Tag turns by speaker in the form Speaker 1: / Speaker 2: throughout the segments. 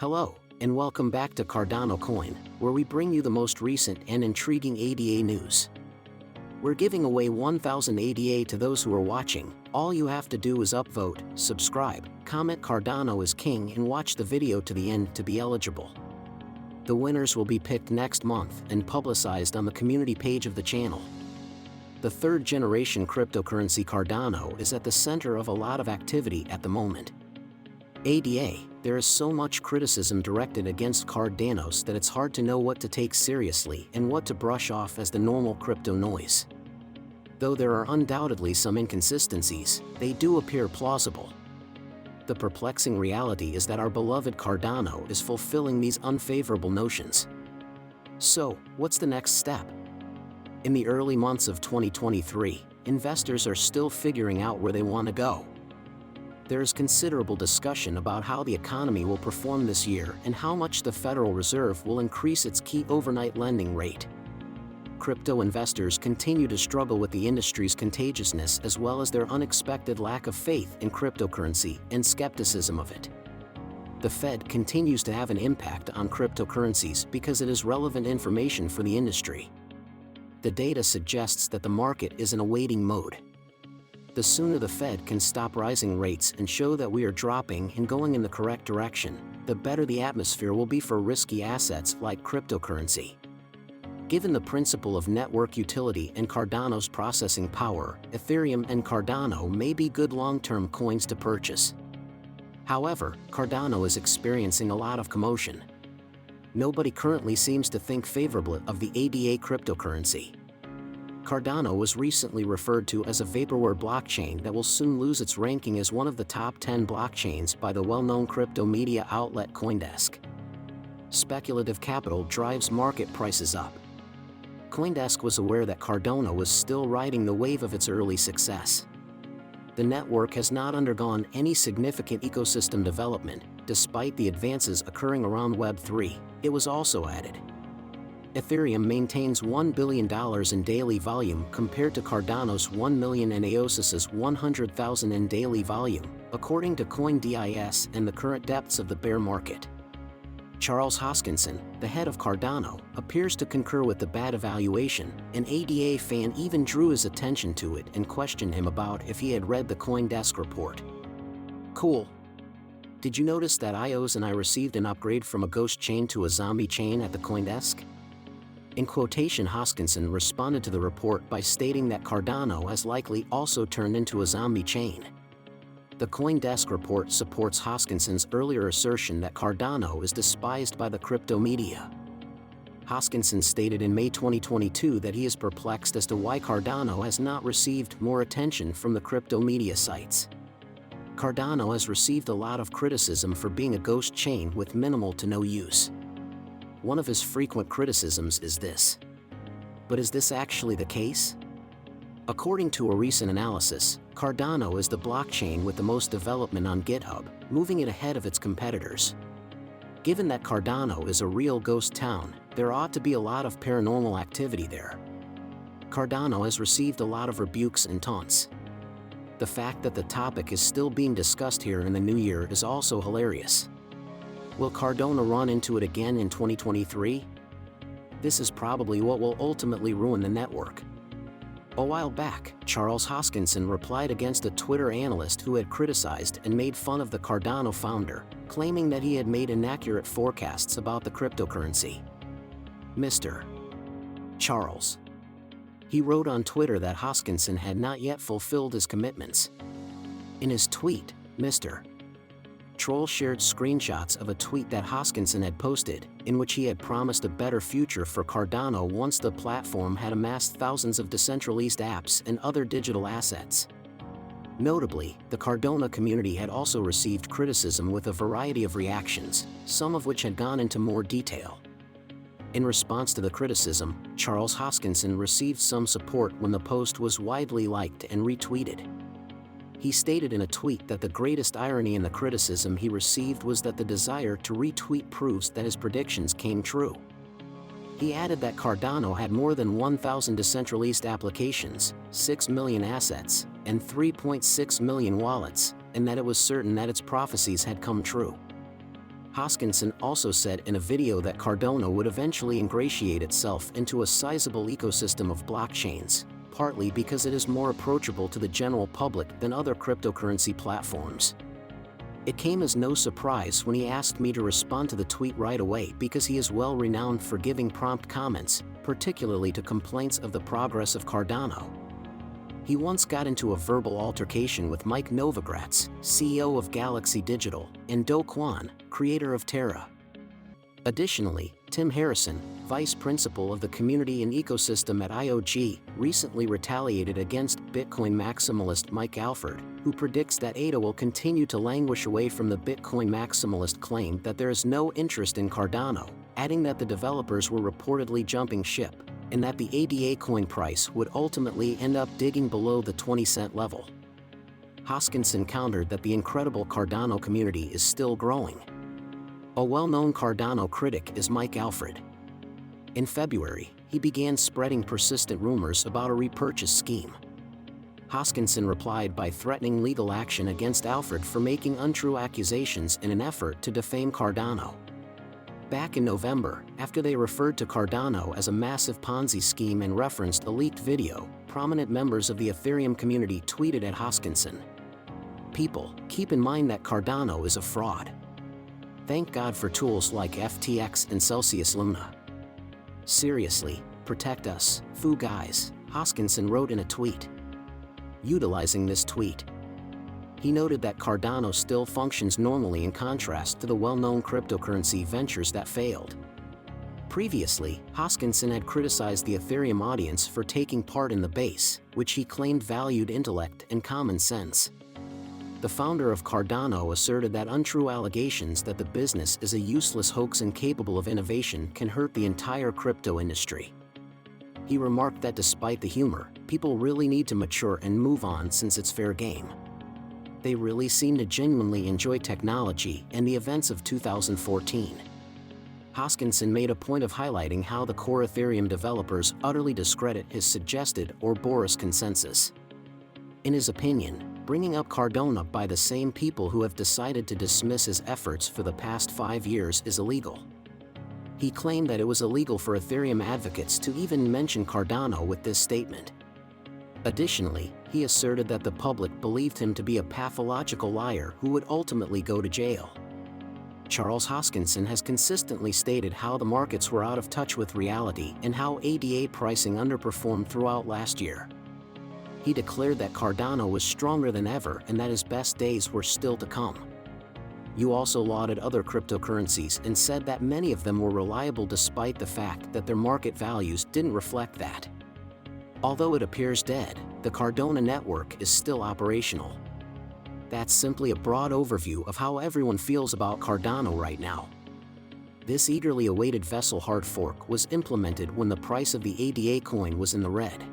Speaker 1: Hello, and welcome back to Cardano Coin, where we bring you the most recent and intriguing ADA news. We're giving away 1,000 ADA to those who are watching. All you have to do is upvote, subscribe, comment Cardano is king and watch the video to the end to be eligible. The winners will be picked next month and publicized on the community page of the channel. The third-generation cryptocurrency Cardano is at the center of a lot of activity at the moment. ADA, there is so much criticism directed against Cardanos that it's hard to know what to take seriously and what to brush off as the normal crypto noise. Though there are undoubtedly some inconsistencies, they do appear plausible. The perplexing reality is that our beloved Cardano is fulfilling these unfavorable notions. So, what's the next step? In the early months of 2023, investors are still figuring out where they want to go. There is considerable discussion about how the economy will perform this year and how much the Federal Reserve will increase its key overnight lending rate. Crypto investors continue to struggle with the industry's contagiousness as well as their unexpected lack of faith in cryptocurrency and skepticism of it. The Fed continues to have an impact on cryptocurrencies because it is relevant information for the industry. The data suggests that the market is in a waiting mode. The sooner the Fed can stop rising rates and show that we are dropping and going in the correct direction, the better the atmosphere will be for risky assets like cryptocurrency. Given the principle of network utility and Cardano's processing power, Ethereum and Cardano may be good long-term coins to purchase. However, Cardano is experiencing a lot of commotion. Nobody currently seems to think favorably of the ADA cryptocurrency. Cardano was recently referred to as a vaporware blockchain that will soon lose its ranking as one of the top 10 blockchains by the well-known crypto media outlet Coindesk. Speculative capital drives market prices up. Coindesk was aware that Cardano was still riding the wave of its early success. The network has not undergone any significant ecosystem development, despite the advances occurring around Web 3, it was also added. Ethereum maintains $1 billion in daily volume compared to Cardano's 1 million and Eosis's 100,000 in daily volume, according to Coindesk and the current depths of the bear market. Charles Hoskinson, the head of Cardano, appears to concur with the bad evaluation. An ADA fan even drew his attention to it and questioned him about if he had read the Coindesk report. Cool. Did you notice that IOs and I received an upgrade from a ghost chain to a zombie chain at the Coindesk? In quotation, Hoskinson responded to the report by stating that Cardano has likely also turned into a zombie chain. The Coindesk report supports Hoskinson's earlier assertion that Cardano is despised by the crypto media. Hoskinson stated in May 2022 that he is perplexed as to why Cardano has not received more attention from the crypto media sites. Cardano has received a lot of criticism for being a ghost chain with minimal to no use. One of his frequent criticisms is this. But is this actually the case? According to a recent analysis, Cardano is the blockchain with the most development on GitHub, moving it ahead of its competitors. Given that Cardano is a real ghost town, there ought to be a lot of paranormal activity there. Cardano has received a lot of rebukes and taunts. The fact that the topic is still being discussed here in the new year is also hilarious. Will Cardano run into it again in 2023? This is probably what will ultimately ruin the network. A while back, Charles Hoskinson replied against a Twitter analyst who had criticized and made fun of the Cardano founder, claiming that he had made inaccurate forecasts about the cryptocurrency. Mr. Charles. He wrote on Twitter that Hoskinson had not yet fulfilled his commitments. In his tweet, Mr. Troll shared screenshots of a tweet that Hoskinson had posted, in which he had promised a better future for Cardano once the platform had amassed thousands of decentralized apps and other digital assets. Notably, the Cardano community had also received criticism with a variety of reactions, some of which had gone into more detail. In response to the criticism, Charles Hoskinson received some support when the post was widely liked and retweeted. He stated in a tweet that the greatest irony in the criticism he received was that the desire to retweet proves that his predictions came true. He added that Cardano had more than 1,000 decentralized applications, 6 million assets, and 3.6 million wallets, and that it was certain that its prophecies had come true. Hoskinson also said in a video that Cardano would eventually ingratiate itself into a sizable ecosystem of blockchains, partly because it is more approachable to the general public than other cryptocurrency platforms. It came as no surprise when he asked me to respond to the tweet right away because he is well renowned for giving prompt comments, particularly to complaints of the progress of Cardano. He once got into a verbal altercation with Mike Novogratz, CEO of Galaxy Digital, and Do Kwon, creator of Terra. Additionally, Tim Harrison, vice principal of the community and ecosystem at IOG, recently retaliated against Bitcoin maximalist Mike Alfred, who predicts that ADA will continue to languish away from the Bitcoin maximalist claim that there is no interest in Cardano, adding that the developers were reportedly jumping ship, and that the ADA coin price would ultimately end up digging below the 20-cent level. Hoskinson countered that the incredible Cardano community is still growing. A well-known Cardano critic is Mike Alfred. In February, he began spreading persistent rumors about a repurchase scheme. Hoskinson replied by threatening legal action against Alfred for making untrue accusations in an effort to defame Cardano. Back in November, after they referred to Cardano as a massive Ponzi scheme and referenced a leaked video, prominent members of the Ethereum community tweeted at Hoskinson, "People, keep in mind that Cardano is a fraud. Thank God for tools like FTX and Celsius Luna. Seriously, protect us, foo guys," Hoskinson wrote in a tweet. Utilizing this tweet, he noted that Cardano still functions normally in contrast to the well-known cryptocurrency ventures that failed. Previously, Hoskinson had criticized the Ethereum audience for taking part in the base, which he claimed valued intellect and common sense. The founder of Cardano asserted that untrue allegations that the business is a useless hoax incapable of innovation can hurt the entire crypto industry. He remarked that despite the humor, people really need to mature and move on since it's fair game. They really seem to genuinely enjoy technology and the events of 2014. Hoskinson made a point of highlighting how the core Ethereum developers utterly discredit his suggested Ouroboros consensus. In his opinion, bringing up Cardano by the same people who have decided to dismiss his efforts for the past 5 years is illegal. He claimed that it was illegal for Ethereum advocates to even mention Cardano with this statement. Additionally, he asserted that the public believed him to be a pathological liar who would ultimately go to jail. Charles Hoskinson has consistently stated how the markets were out of touch with reality and how ADA pricing underperformed throughout last year. He declared that Cardano was stronger than ever and that his best days were still to come. You also lauded other cryptocurrencies and said that many of them were reliable despite the fact that their market values didn't reflect that. Although it appears dead, the Cardano Network is still operational. That's simply a broad overview of how everyone feels about Cardano right now. This eagerly awaited vessel hard fork was implemented when the price of the ADA coin was in the red.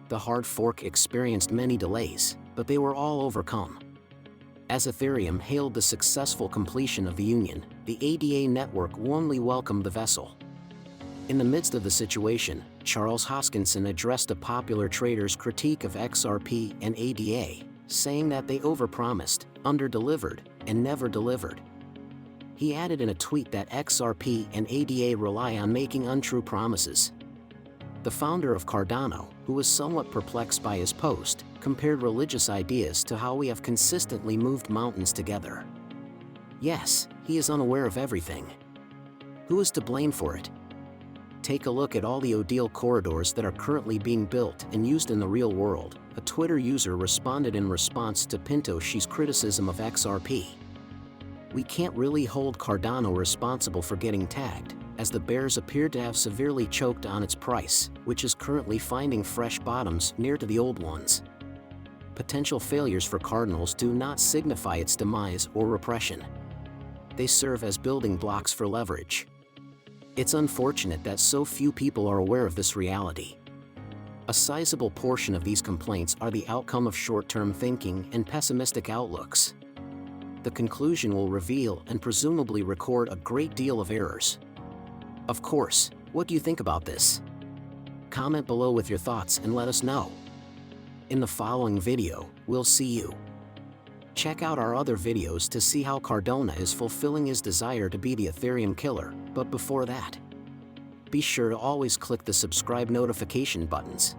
Speaker 1: The hard fork experienced many delays, but they were all overcome. As Ethereum hailed the successful completion of the union, the ADA network warmly welcomed the vessel. In the midst of the situation, Charles Hoskinson addressed a popular trader's critique of XRP and ADA, saying that they overpromised, underdelivered, and never delivered. He added in a tweet that XRP and ADA rely on making untrue promises. The founder of Cardano, who was somewhat perplexed by his post, compared religious ideas to how we have consistently moved mountains together. Yes, he is unaware of everything. Who is to blame for it? Take a look at all the Odile corridors that are currently being built and used in the real world, a Twitter user responded in response to Pintoshi's criticism of XRP. We can't really hold Cardano responsible for getting tagged, as the bears appear to have severely choked on its price, which is currently finding fresh bottoms near to the old ones. Potential failures for Cardinals do not signify its demise or repression. They serve as building blocks for leverage. It's unfortunate that so few people are aware of this reality. A sizable portion of these complaints are the outcome of short-term thinking and pessimistic outlooks. The conclusion will reveal and presumably record a great deal of errors. Of course, what do you think about this? Comment below with your thoughts and let us know. In the following video, we'll see you. Check out our other videos to see how Cardano is fulfilling his desire to be the Ethereum killer, but before that, be sure to always click the subscribe notification buttons.